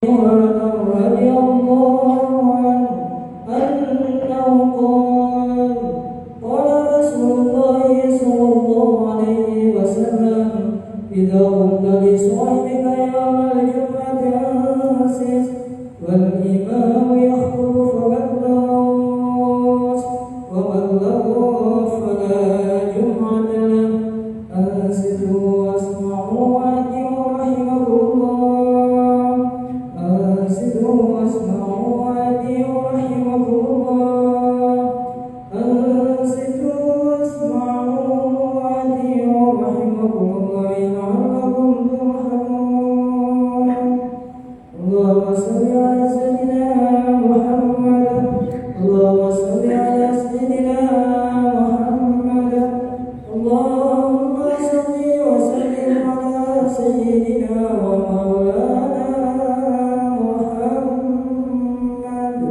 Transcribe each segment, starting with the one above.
رضي الله عنه أنه قال قال رسول الله صلى الله عليه وسلم إذا قمت لصاحبك يوم الجمعة أنصت والإمام يخطب فبلغ ومن لغى فلا جمعة له أنصتوا واسمعوا وأطيعوا رحمكم الله أنصتوا واسمعوا وأطيعوا رحمكم الله أنصتوا واسمعوا وأطيعوا رحمكم الله لعلكم ترحمون اللهم صل على سيدنا محمد اللهم صل على سيدنا محمد اللهم صل وسلم على سيدنا ومولانا محمد.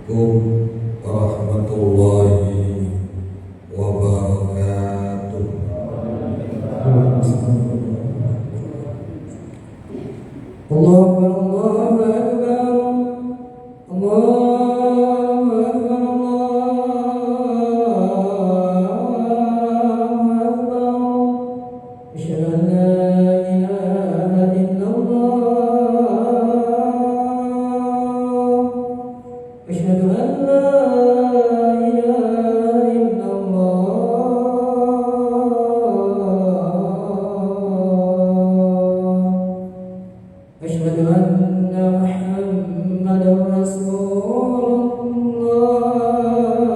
Assalamualaikum warahmatullahi wabarakatuh. Allahu Akbar, Allahu Akbar, Allahu Akbar, Allahu Akbar. Asyhadu an la ilaha illallah. Asyhadu an la ilaha illallah. أشهد أن محمدا رسول الله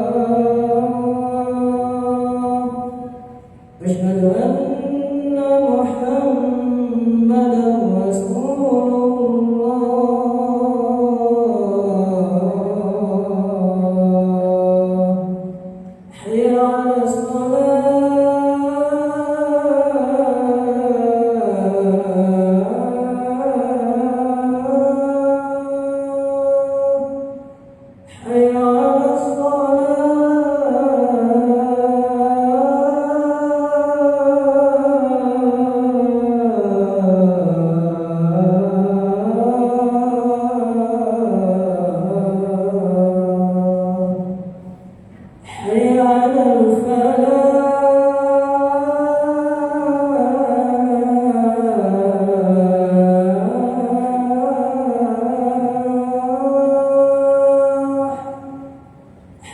أشهد أن محمدا رسول الله حي على حي على الصلاة حي على الفلاح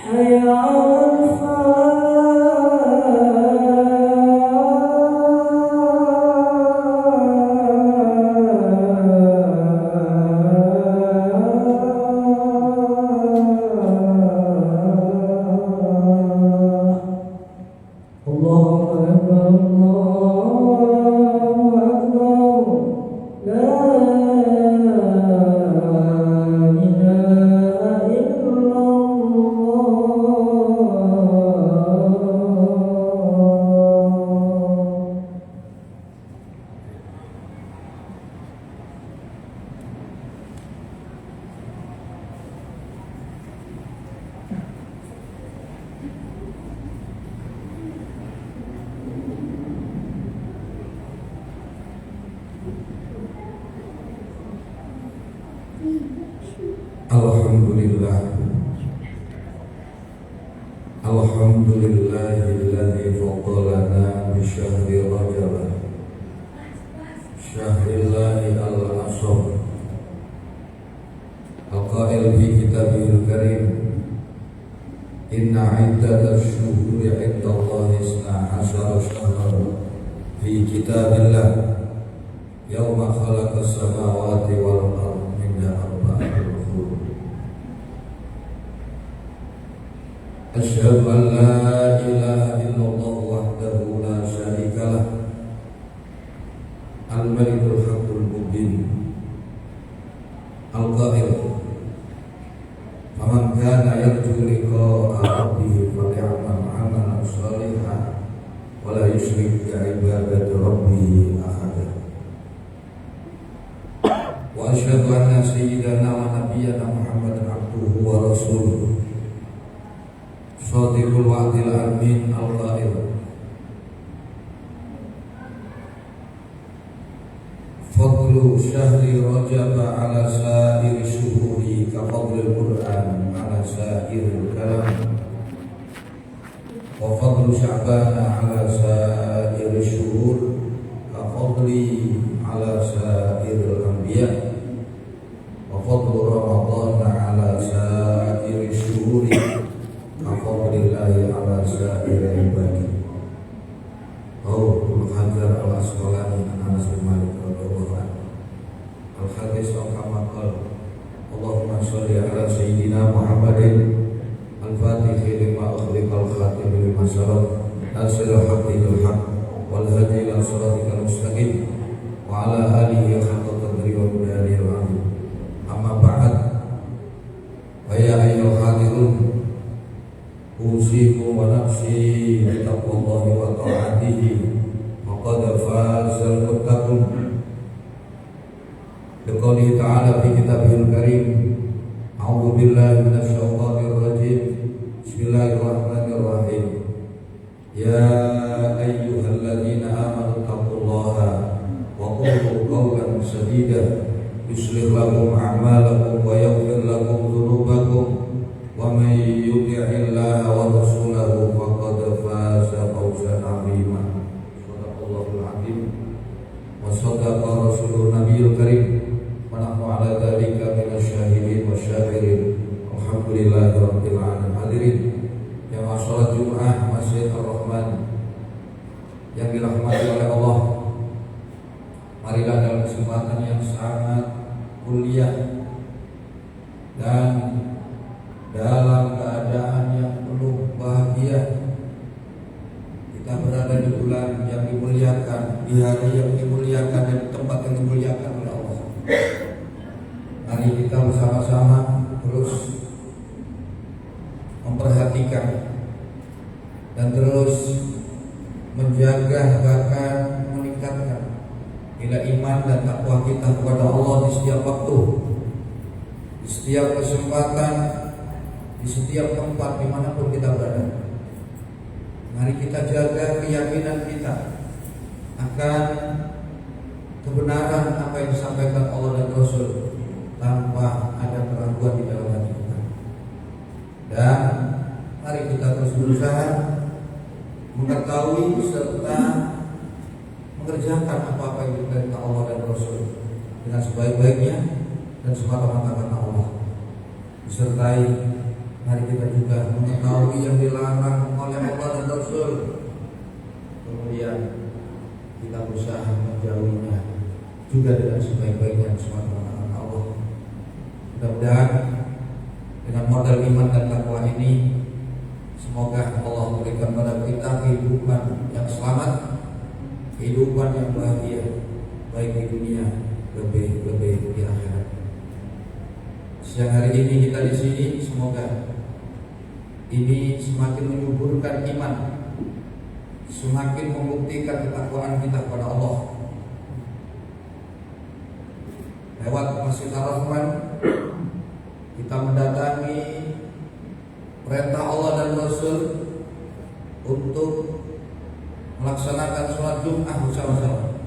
حي على الفلاح. الله أكبر الله أكبر لا إله إلا الله. Alhamdulillah Alhamdulillahilladzi faddalana bi syahri Rajab syahrillahi al-ashr al-qail fi kitabihil karim inna iddatash shuhuri 'indallahi 12 shahran fi kitabillah yawma khalaqas samawati wal ardh minha arba'atun hurum. Asyhadu an la ilaha illallah wahdahu la syarika lah al-malikul haqqul mubin al-qail faman kana yarju liqa'a rabbih faly'amal 'amalan shalihan wa la yusyrik bi ibadati rabbih ahada. Wa asyhadu anna sayyidana wa nabiyyana Muhammadan abduhu wa rasuluh shadiqul wa'dil amin al-qail Fadlu syahri Rajab ala sa'iri syuhuri ka fadlil Qur'an ala sa'iril kalam wa fadlu Sya'ban ala sa'iri syuhur ka fadli ala sa'iril anbiya wa fadlu Ramadan ala sa'iri syuhuri ka fadlillahi ala sa'iril ibadi. Ibnu Hajar al-Asqalani Anas bin Malik radhiyallahu anhu al-hadis kama qala Allahumma shalli ala sayyidina Muhammadin al-fatih lima ughliqal khatim lima sabaq nasirul haqqi bil haqq wal hadi ila siratikal mustaqim wa ala alihi haqqa qadri wa miqdarihi al-'azim. Amma ba'd, wa ya ayyuhal hadirun usikum wa nafsi bi taqwallahi wa ta'atihi qad fazal muttaqun. Liqoulihi ta'ala fi kitabihil karim, a'udzu billahi minasy syaithanir rajim. Bismillahirrahmanirrahim. Ya ayyuhalladzina amanu taqullaha wa qulu qawlan sadida yuslih lakum a'malakum wa yaghfir lakum dzunubakum wa may yuti'illaha wa rasulahu faqad faza fawzan 'azima. Wa sadaqa rasulun nabiyul karim wa nahnu ala dzalika minasyahidin wasyakirin. Alhamdulillahi rabbil alamin. Hadirin yang salat Jumat Masjid Ar-Rahman yang dirahmati oleh Allah, marilah dalam kesempatan yang sangat mulia dan dalam keadaan yang penuh bahagia kita berada di bulan yang dimuliakan, di hari yang dimuliakan, dan di tempat yang dimuliakan oleh Allah. Mari kita bersama-sama terus memperhatikan dan terus menjaga, bahkan meningkatkan nilai iman dan takwa kita kepada Allah di setiap waktu, di setiap kesempatan, di setiap tempat dimanapun kita berada. Mari kita jaga keyakinan kita akan kebenaran apa yang disampaikan Allah dan Rasul tanpa ada keraguan di dalam hati kita. Dan mari kita terus berusaha mengetahui serta mengerjakan apa-apa yang diperintahkan Allah dan Rasul dengan sebaik-baiknya dan semata-mata karena Allah. Disertai mari kita juga mengetahui yang dilarang oleh Allah dan Rasul, kemudian kita berusaha menjauhinya juga dengan sebaik-baiknya semata-mata karena Allah. Mudah-mudahan dengan modal iman dan takwa ini, semoga Allah memberikan kepada kita kehidupan yang selamat, kehidupan yang bahagia, baik di dunia lebih di akhirat. Siang hari ini kita di sini, semoga ini semakin menyuburkan iman, semakin membuktikan ketakwaan kita kepada Allah. Lewat Masjid Ar-Rahman kita mendatangi perintah Allah dan Rasul untuk melaksanakan sholat Jumat bersama-sama,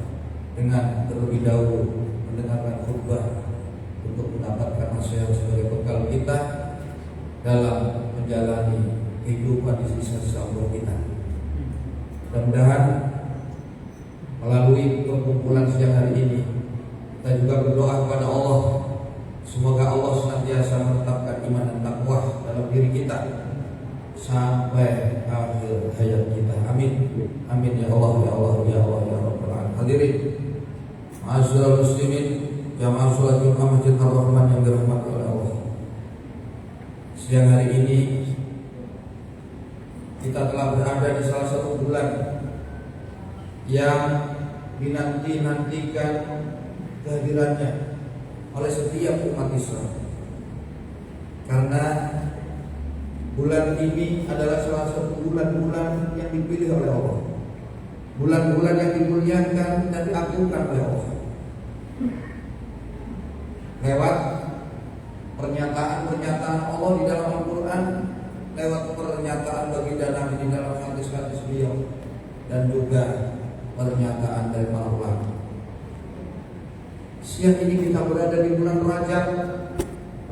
dengan terlebih dahulu mendengarkan khutbah untuk mendapatkan nasihat sebagai bekal kita dalam menjalani kehidupan di sisa-sisa umur kita. Mudah-mudahan melalui perkumpulan siang hari ini kita juga berdoa kepada Allah, semoga Allah senantiasa menetapkan iman dan takwa dalam diri kita sampai akhir hayat kita. Amin. Amin ya Allah ya Allah ya Allah ya Rabbal alamin. Hadirin ma'asyiral muslimin, jamaah salat Jumat Masjid Ar-Rahman yang dirahmati oleh Allah. Siang hari ini kita telah berada di salah satu bulan yang dinanti-nantikan kehadirannya oleh setiap umat Islam, karena bulan ini adalah salah satu bulan-bulan yang dipilih oleh Allah, bulan-bulan yang dimuliakan dan diagungkan oleh Allah. Lewat pernyataan-pernyataan Allah di dalam Al-Quran, lewat pernyataan baginda Nabi di dalam hadis-hadis beliau, dan juga pernyataan dari para ulama. Siang ini kita berada di bulan Rajab.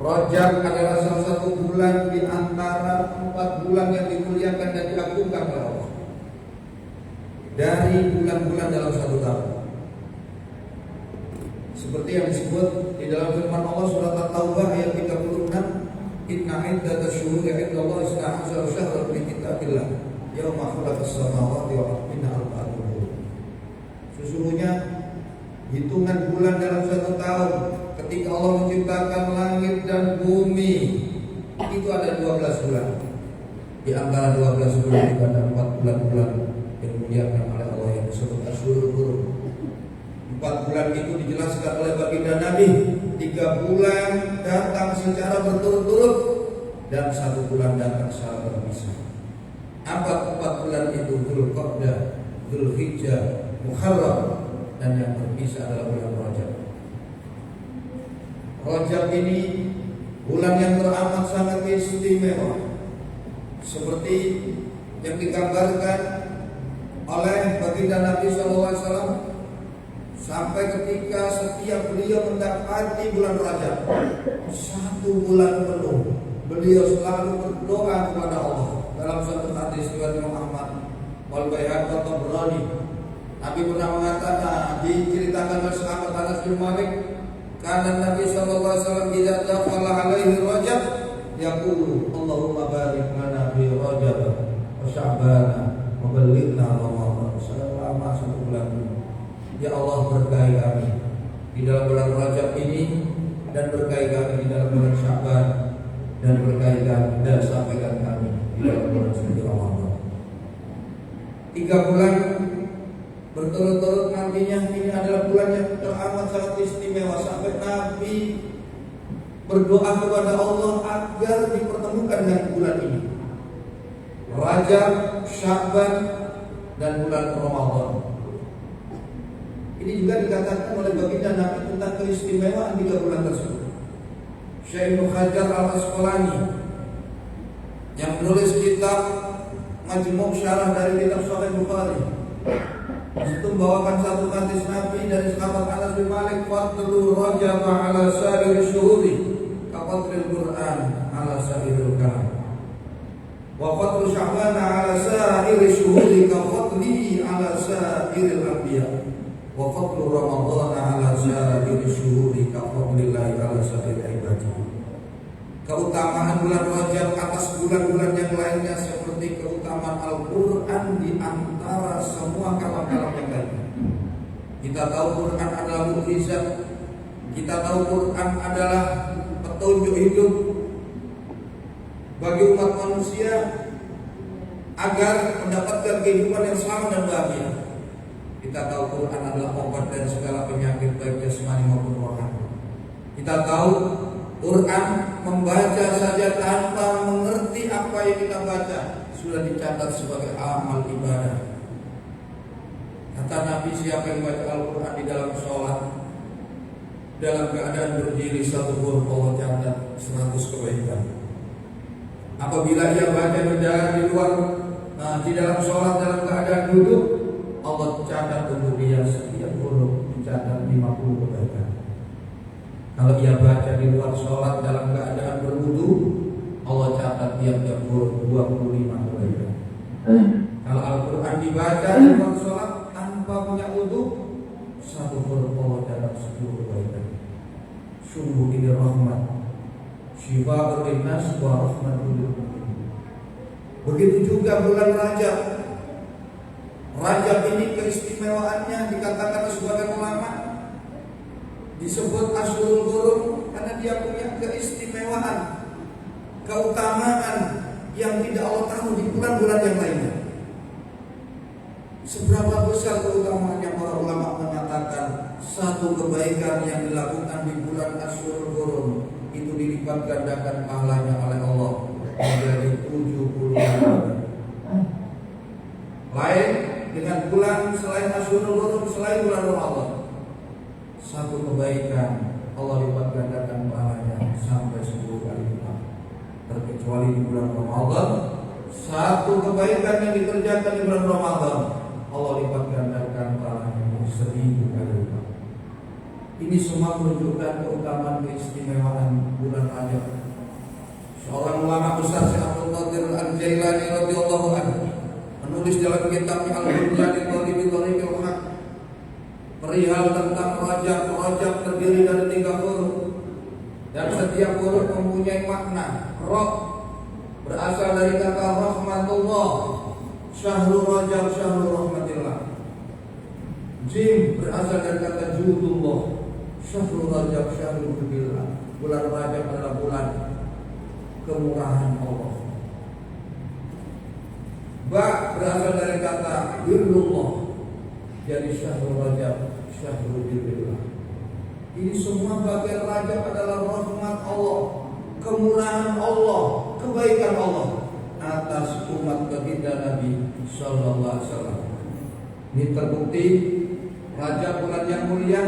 Rajab adalah salah satu bulan di antara 4 bulan yang dimuliakan dan diagungkan oleh Allah. Dari bulan-bulan dalam satu tahun. Seperti yang disebut di dalam firman Allah surat At-Taubah ayat 36, Inna iddatash syuhuri 'indallahi 12 syahran fi kitabillah yauma khalaqas samawati wal arda minha arba'atun hurum. Sesungguhnya hitungan bulan dalam satu tahun ketika Allah menciptakan langit dan bumi itu ada 12 bulan. Di antara 12 bulan itu ada 4 bulan-bulan yang dimuliakan oleh Allah yang disebut Asyhurul Hurum. 4 bulan itu dijelaskan oleh baginda Nabi. 3 bulan datang secara berturut-turut dan 1 bulan datang secara berpisah. Apa 4 bulan itu? Dzulqa'dah, Dzulhijjah, Muharram, dan yang berpisah adalah bulan Rajab. Rajab ini bulan yang teramat sangat istimewa, seperti yang digambarkan oleh baginda Nabi SAW. Sampai ketika setiap beliau mendapati bulan Rajab 1 bulan penuh, beliau selalu berdoa kepada Allah. Dalam suatu hadis riwayat Imam Ahmad wal Baihaqi wa Tabrani, Nabi pernah mengatakan, diceritakan oleh sahabat Anas bin Malik, karena Nabi sallallahu alaihi wasallam idza dakhala alaihi Rajab yaqulu Allahumma barik lana fi Rajab wa Sya'ban wa ballighna Ramadan. Selama 1 bulan ini, ya Allah, berkahi kami di dalam bulan Rajab ini, dan berkahi kami di dalam bulan Sya'ban, dan berkahi kami dan sampaikan kami di dalam bulan suci Ramadan. 3 bulan berturut-turut nantinya ini adalah bulan yang teramat sangat istimewa, sampai Nabi berdoa kepada Allah agar dipertemukan dengan bulan ini, Rajab, Sya'ban, dan bulan Ramadan. Ini juga dikatakan oleh baginda Nabi tentang keistimewaan 3 bulan tersebut. Syekh Ibnu Hajar Al-Asqalani yang menulis kitab Majmu' Syarah dari kitab Sahih Bukhari, itu membawakan satu hadis Nabi dari sahabat Anas bin Malik, fadlu Rajab ala sa'iril syuhuri ka fadlil Qur'an ala sa'iril kalam, wa fadlu Sya'ban ala sa'iril syuhuri ka fadli ala sa'iril anbiya, wa fadlu Ramadan ala sa'iril syuhuri ka fadlillahi ala sa'iril ibadi. Keutamaan bulan Rajab atas bulan-bulan yang lainnya seperti keutamaan Al-Quran di antara semua kalam-kalam yang lainnya. Kita tahu Quran adalah mukjizat. Kita tahu Quran adalah petunjuk hidup bagi umat manusia agar mendapatkan kehidupan yang selamat dan bahagia. Kita tahu Quran adalah obat dari segala penyakit baik jasmani maupun rohani. Kita tahu Quran membaca saja tanpa mengerti apa yang kita baca sudah dicatat sebagai amal ibadah. Kata Nabi, siapa yang baca Al-Quran di dalam sholat dalam keadaan berdiri 1 huruf, Allah catat 100 kebaikan. Apabila ia baca berjalan di luar, di dalam sholat dalam keadaan duduk, Allah catat untuk dia setiap huruf dicatat 50 kebaikan. Kalau ia baca di luar sholat dalam keadaan berwudu, Allah catat tiap-tiap huruf 25 kebaikan. Kalau Al-Quran dibaca di luar sholat tanpa punya wudu, 1 huruf Allah catat 10 kebaikan. Sungguh ini rahmat, syifa'ul linnas wa rahmatul lil mu'minin. Begitu juga bulan Rajab. Rajab ini keistimewaannya dikatakan sebagai ulama disebut Asyhurul Hurum karena dia punya keistimewaan, keutamaan yang tidak Allah tahu di bulan-bulan yang lainnya. Seberapa besar keutamaan yang para ulama mengatakan 1 kebaikan yang dilakukan di bulan Asyhurul Hurum itu dilipat gandakan pahalanya oleh Allah menjadi 70 kali. Lain dengan bulan selain Asyhurul Hurum, selain bulan Ramadan, 1 kebaikan Allah lipat gandakan pahalanya sampai 10 kali lipat. Terkecuali di bulan Ramadan, 1 kebaikan yang dikerjakan di bulan Ramadan Allah lipat gandakan pahalanya 1000 kali lipat. Ini semua menunjukkan keutamaan keistimewaan bulan Rajab. Seorang ulama besar Syekh Abdul Qadir Al-Jailani radhiyallahu anhu menulis dalam kitabnya Al-Bunyan li Thalibi Thariqil Haq perihal tentang Rajab terdiri dari 3 huruf dan setiap huruf mempunyai makna. Ra berasal dari kata rahmatullah, syahrul Rajab syahrul rahmatillah. Jim berasal dari kata judullah, syahrul Rajab syahrul jubillah. Bulan Rajab adalah bulan kemurahan Allah. Ba berasal dari kata birrullah, jadi syahrul Rajab syahrul birrillah. Ini semua bagian Rajab adalah rahmat Allah, kemurahan Allah, kebaikan Allah atas umat baginda Nabi sallallahu alaihi wasallam. Ini terbukti Rajab bulan yang mulia,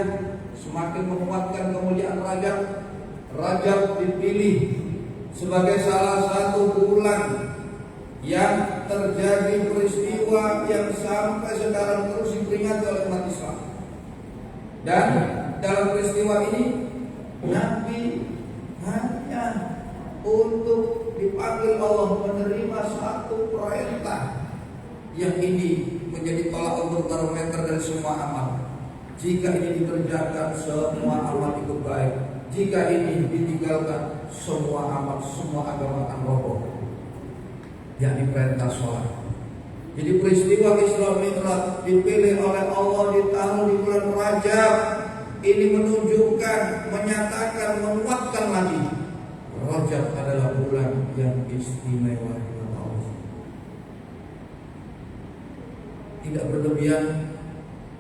semakin menguatkan kemuliaan Rajab. Rajab dipilih sebagai salah satu bulan yang terjadi peristiwa yang sampai sekarang terus diperingati oleh umat Islam. Dan dalam peristiwa ini Nabi hanya untuk dipanggil Allah menerima satu perintah yang ini menjadi tolak ukur barometer dari semua amal. Jika ini dikerjakan, semua amal ikut baik. Jika ini ditinggalkan, semua amal, semua agama akan roboh. Yakni perintah sholat. Jadi peristiwa Isra Mi'raj dipilih oleh Allah ditaruh di bulan Rajab. Ini menunjukkan, menyatakan, menguatkan lagi Rajab adalah bulan yang istimewa. Tidak berlebihan.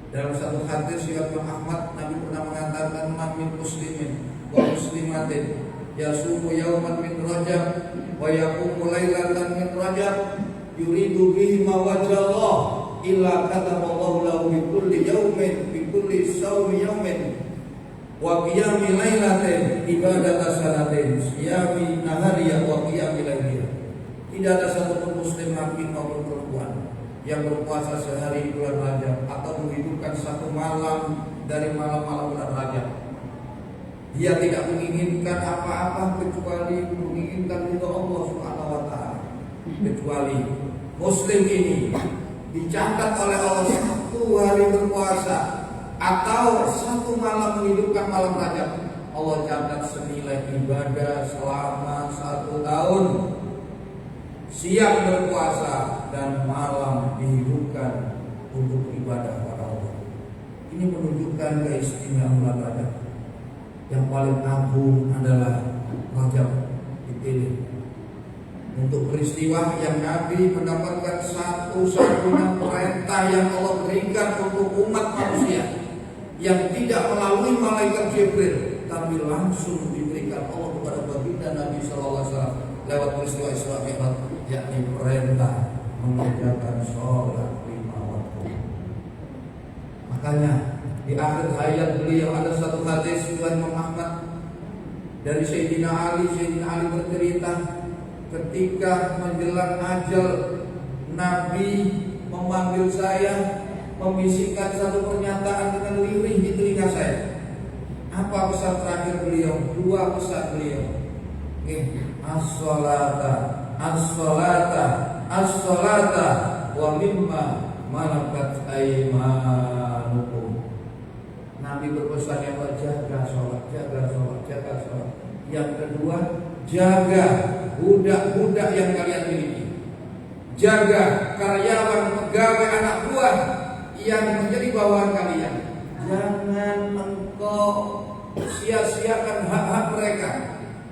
Dalam satu hadis riwayat Imam Ahmad, Nabi pernah mengatakan min muslimin wa muslimatin yasumu yauman min Rajab wa yaqumu lailatan min Rajab yuridu bihi ma wajhallah illa kataballahu lahu bi kulli yaumin bi kulli sawmi yaumin wa qiyami lailatin ibadata sanatin siyami nahariya wa qiyami lailiya. Tidak ada satu muslim laki maupun perempuan yang berpuasa sehari di bulan Rajab atau menghidupkan satu malam dari malam-malam bulan Rajab. Dia tidak menginginkan apa-apa kecuali menginginkan ridha Allah Subhanahu wa taala. Kecuali muslim ini dicatat oleh Allah satu hari berpuasa atau satu malam menghidupkan malam Rajab, Allah catat senilai ibadah selama 1 tahun. Siang berpuasa dan malam dihidupkan untuk ibadah kepada Allah. Ini menunjukkan keistimewaan bulan Rajab. Yang paling agung adalah Rajab dipilih untuk peristiwa yang Nabi mendapatkan satu-satunya perintah yang Allah berikan untuk umat manusia, yang tidak melalui malaikat Jibril, tapi langsung diberikan Allah kepada baginda Nabi sallallahu alaihi wasallam lewat peristiwa Isra Mi'raj, yakni perintah mengerjakan sholat 5 waktu. Makanya di akhir hayat beliau ada satu hadis riwayat Imam Ahmad dari Sayyidina Ali. Sayyidina Ali bercerita ketika menjelang ajal, Nabi memanggil saya, membisikkan satu pernyataan dengan lirih di telinga saya. Apa pesan terakhir beliau? 2 pesan beliau. As-salata, as-salata, as-salata wa mimma malakat aymanukum. Nabi berpesan yang jaga sholat, jaga sholat, jaga sholat. Yang kedua, jaga budak-budak yang kalian miliki. Jaga karyawan, pegawai, anak buah yang menjadi bawahan kalian. Jangan engkau sia-siakan hak-hak mereka.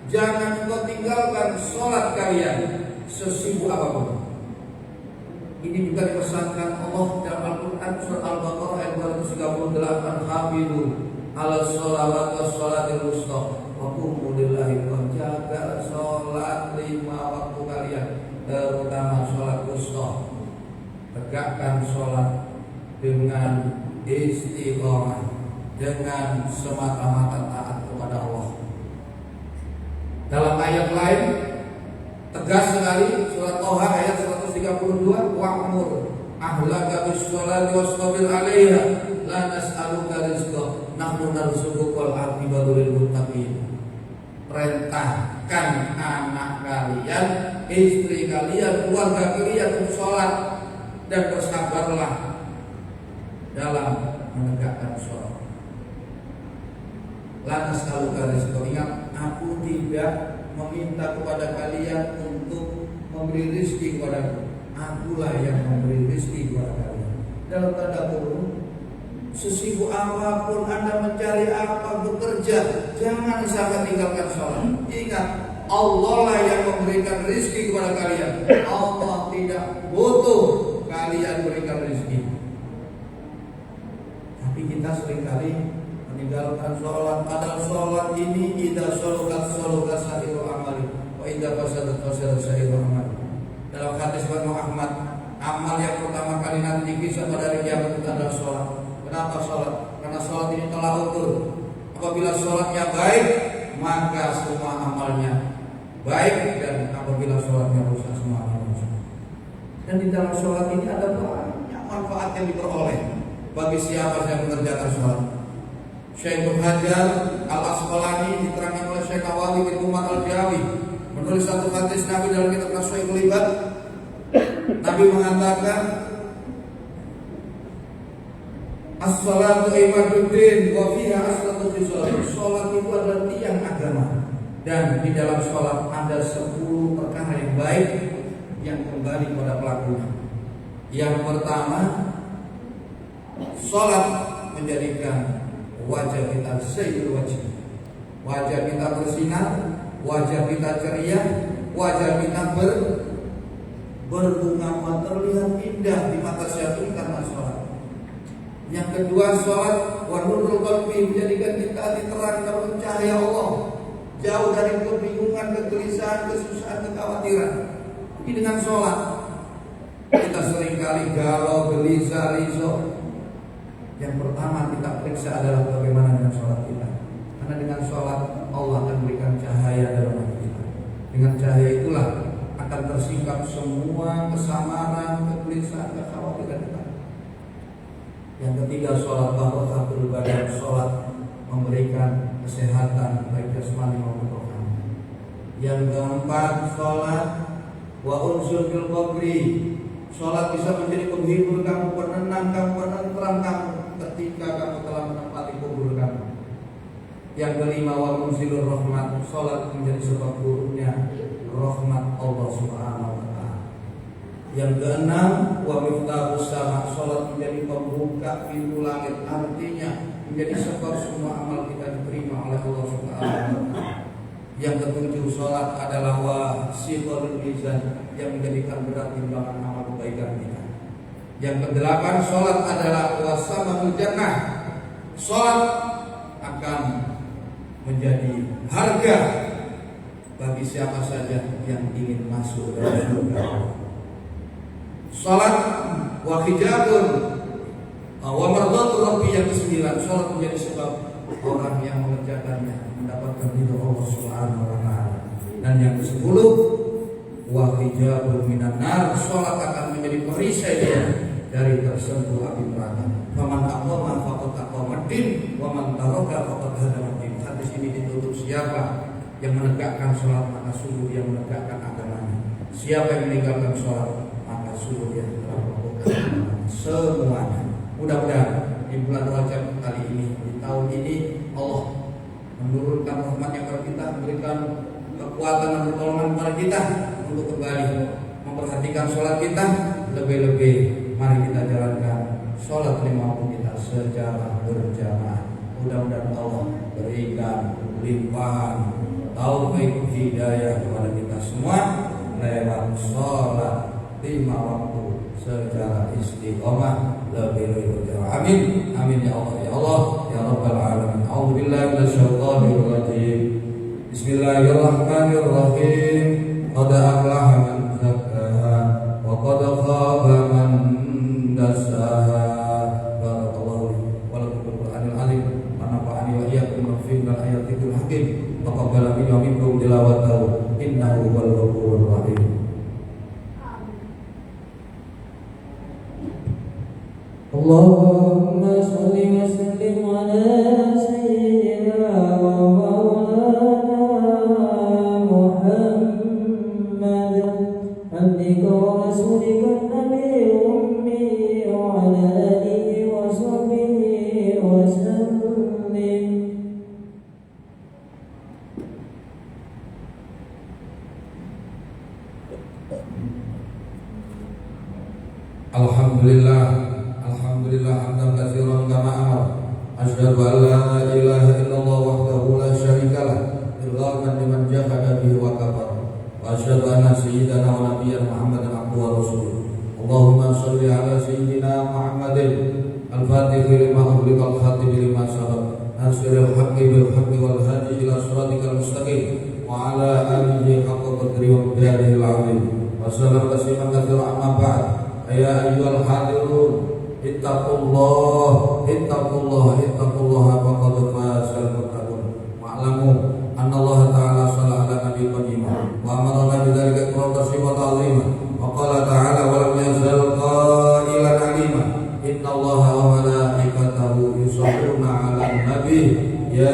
Jangan engkau tinggalkan sholat kalian sesibuk apapun. Ini juga dipesankan Allah dalam Al-Quran surah Al-Baqarah ayat 238. Hafidu ala sholawat wa sholatil wusta wa qumu lillahi wa jaga sholat 5 waktu kalian, terutama sholat wusta. Tegakkan sholat dengan istiqomah, dengan semata-mata taat kepada Allah. Dalam ayat lain tegas sekali, surat Toha ayat 132, wa'mur ahlaka bis-sholati wastabir 'alaiha la nas'aluka rizqa nahnu nahnu narzuqukum wal aqibatu lil muttaqin. Perintahkan anak kalian, istri kalian, keluarga kalian untuk sholat dan bersabarlah dalam menegakkan sholat. Lantas kalau kalian ingat, aku tidak meminta kepada kalian untuk memberi rezeki kepadaku. Akulah yang memberi rezeki kepada kalian. Dalam tanda kurung, sesibuk apapun Anda mencari apa, bekerja, jangan sampai tinggalkan sholat. Ingat, Allah lah yang memberikan rezeki kepada kalian. Allah tidak butuh kalian berikan rezeki. Tapi kita seringkali meninggalkan sholat. Padahal sholat ini idza sholakat sa'iru amali wa idza fasadat sa'iru amali. Dalam hadis Ibnu Ahmad, amal yang pertama kali nanti dihisab pada hari kiamat itu adalah sholat. Kenapa sholat? Karena sholat ini telah ukur. Apabila sholatnya baik, maka semua amalnya baik, dan apabila sholatnya rusak, semua amalnya rusak. Dan di dalam sholat ini ada banyak manfaat yang diperoleh bagi siapa yang mengerjakan sholat. Syekh Ibnu Hajar Al-Asqalani diterangkan oleh Syekh Nawawi bin Umar Al-Jawi menulis satu hadis Nabi dalam kitab Sahihul Ibad. Nabi mengatakan, as-salatu imaduddin wa fiha aslatu khisal. Salat itu adalah tiang agama, dan di dalam salat ada 10 perkara yang baik yang kembali pada pelakunya. Yang pertama, salat menjadikan wajah kita sayyidul wajh. Wajah kita bersinar, wajah kita ceria, wajah kita berbunga, terlihat indah di mata syaitan karena sholat. Yang kedua, sholat wa nurul qalbi, menjadikan kita diterangkan oleh cahaya Allah, jauh dari kebingungan, kegelisahan, kesusahan, kekhawatiran. Ini dengan sholat. Kita seringkali galau, gelisah, risau. Yang pertama kita periksa adalah bagaimana dengan sholat kita. Karena dengan sholat Allah akan berikan cahaya dalam hati kita. Dengan cahaya itulah akan tersingkap semua kesamaran, kegelisahan, kekhawatiran kita. Yang ketiga, sholat barakatul badan. Sholat memberikan kesehatan baik jasmani maupun rohani. Yang keempat, sholat wa unsul fil qabri. Sholat bisa menjadi penghibur kamu, penenang kamu, penenteram kamu ketika kamu telah menempati kubur kamu. Yang kelima, wa munzilur rahmat. Sholat menjadi sebab turunnya rahmat Allah Subhanahu wa ta'ala. Yang keenam, wa miftahus sama. Sholat menjadi pembuka pintu langit, artinya menjadi sebab semua amal kita diterima oleh Allah Subhanahu wa ta'ala. Yang ketujuh, sholat adalah wasiqul mizan, yang menjadikan berat timbangan amal kebaikan kita. Yang kedelapan, sholat adalah wasamahul jannah. Sholat akan menjadi harga bagi siapa saja yang ingin masuk dalam surga. Sholat wa hijabun wa mardatul rabbi. Yang kesembilan, sholat menjadi sebab orang yang mengerjakannya mendapatkan ridho Allah Subhanahu wa ta'ala. Dan yang ke-10, wa hijabun minan nar. Sholat akan menjadi perisai dia dari tersentuh api neraka. Faman aqama faqad aqama ad-din wa man taraka faqad hadama ad-din. Hadis ini ditutup, siapa yang menegakkan sholat maka sungguh dia menegakkan agamanya. Siapa yang meninggalkan sholat maka sungguh dia telah melakukan semuanya. Mudah-mudahan di bulan Rajab kali ini, di tahun ini, Allah menurunkan rahmat-Nya kepada kita, memberikan kekuatan dan pertolongan kepada kita untuk kembali memperhatikan sholat kita. Lebih-lebih mari kita jalankan sholat 5 waktu kita secara berjamaah. Mudah-mudahan Allah berikan limpahan taufik hidayah kepada kita semua lewat sholat 5 waktu secara istiqomah, lebih-lebih berjamaah. Amin, amin ya Allah, ya Allah, ya Rabbal alamin. A'udzubillahi minasyaitonir rajim. Bismillahirrahmanirrahim. Qad aflaha man zakkaha wa qad khaba man dassaha. Barakallahu wa lakum bil Qur'anil azim wa nafa'ani wa iyyakum bima ayatil hakim. Taqabbal minni wa minkum tilawatahu innahu huwal ghafurur rahim. اللهم صل وسلم على سيدنا ومولانا محمد عبدك ورسولك النبي الأمي وعلى آله وصحبه وسلم. Alhamdulillah, alhamdulillah hamdan katsiran kama amar. Asyhadu an la ilaha illallah wahdahu la syarikalah, irghaman liman jahada bihi wa kafar. Wa asyhadu anna sayyidana wa nabiyyana Muhammadan abduhu wa rasuluh. Allahumma shalli ala sayyidina Muhammadin al-Fatih lima ughliqa al-khatim lima sabaq. Nasiril haqqi bil haqqi wal hadi ila siratikal mustaqim wa ala alihi haqqa qadri wa miqdarihi al-'azim. Wa sallallahu tasliman katsiran amma ba'd. Ya ayyuhal hadirun, ittaqullah faqad fazal muttaqun. Wa'lamu anna Allah ta'ala shalla ala nabi qadimah wa amarna bidzalika qur'an tasliman ta'zima. Wa qala ta'ala wa lam yazal qailan alima. Inna Allaha wa malaikatahu yusholluna 'alan nabi ya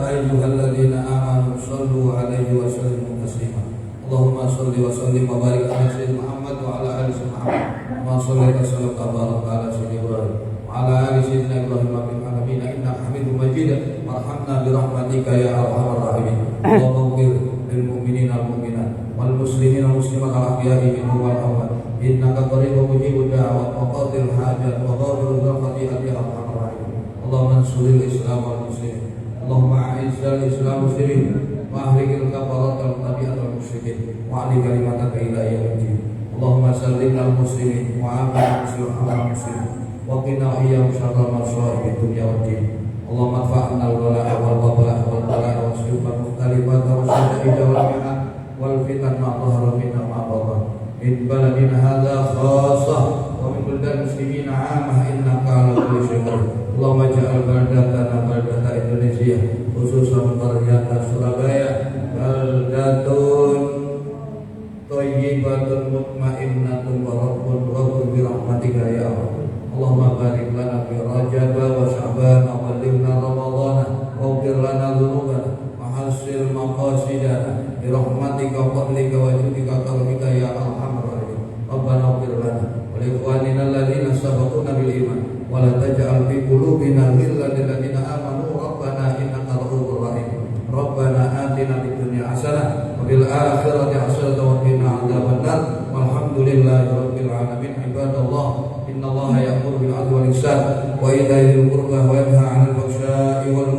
ayyuhalladzina amanu shallu 'alaihi wa sallimu taslima. Allahumma shalli wa sallim wa barik ala sayyidina Muhammad wa ala ali sayyidina Muhammad. Ma shalli wa sallim tabarak ala sayyidina Ibrahim wa ala ali sayyidina Ibrahim fil alamin innaka Hamidum Majid. Warhamna bi rahmatika ya arhamar rahimin. Allahumma ighfir lil mu'minina wal mu'minat wal muslimina wal muslimat al ahya'i minhum wal amwat innaka qaribun mujibud da'wat wa qadil hajat wa ghafirul khati'ati ya arhamar rahimin. Allahumma ansuril islam wal muslimin. Allahumma a'izzal islam muslimin wa ahlikil kafarat wal tabi'atul musyrikin wa ali kalimataka ila yaumil. Allahumma sallim al muslimin wa amina muslimin wa qina iyyahum syarra masyarakat dunya wad din. Allahumma fa'alna al-wala'a wal wabala wal bala'a wa syufa mukhtalifata wa syada'ida wal mi'an wal fitan ma dhahara minna ma batan min baladina hadha khassa wa min buldan muslimin 'amah innaka ala kulli syai'in qadir. Allahumma ja'al baldatana baldata Indonesia khususan qaryata Surabaya baldatun thayyibatun mutmainnatun wa rabbun ghafur bi rahmatika ya Allah. Allahumma barik lana fi Rajab wa Sya'ban wa ballighna Ramadhan wa ighfir lana dhunubana wa hasil maqasidana bi rahmatika wa fadlika wa judika karimika ya arhamar rahimin. Rabbana ighfir lana wa li ikhwanina alladhina sabaquna bil iman wa la taj'al fi qulubina ghillan lil ladzina amanu rabbana innaka ra'ufur rahim. Rabbana atina fid dunya hasanah wa fil akhirati hasanah wa qina adzabannar. Walhamdulillahi rabbil alamin. Ibadallah, innallaha ya'muru bil 'adli wal ihsan wa ita'i dzil qurba wa yanha 'anil fahsya'i wal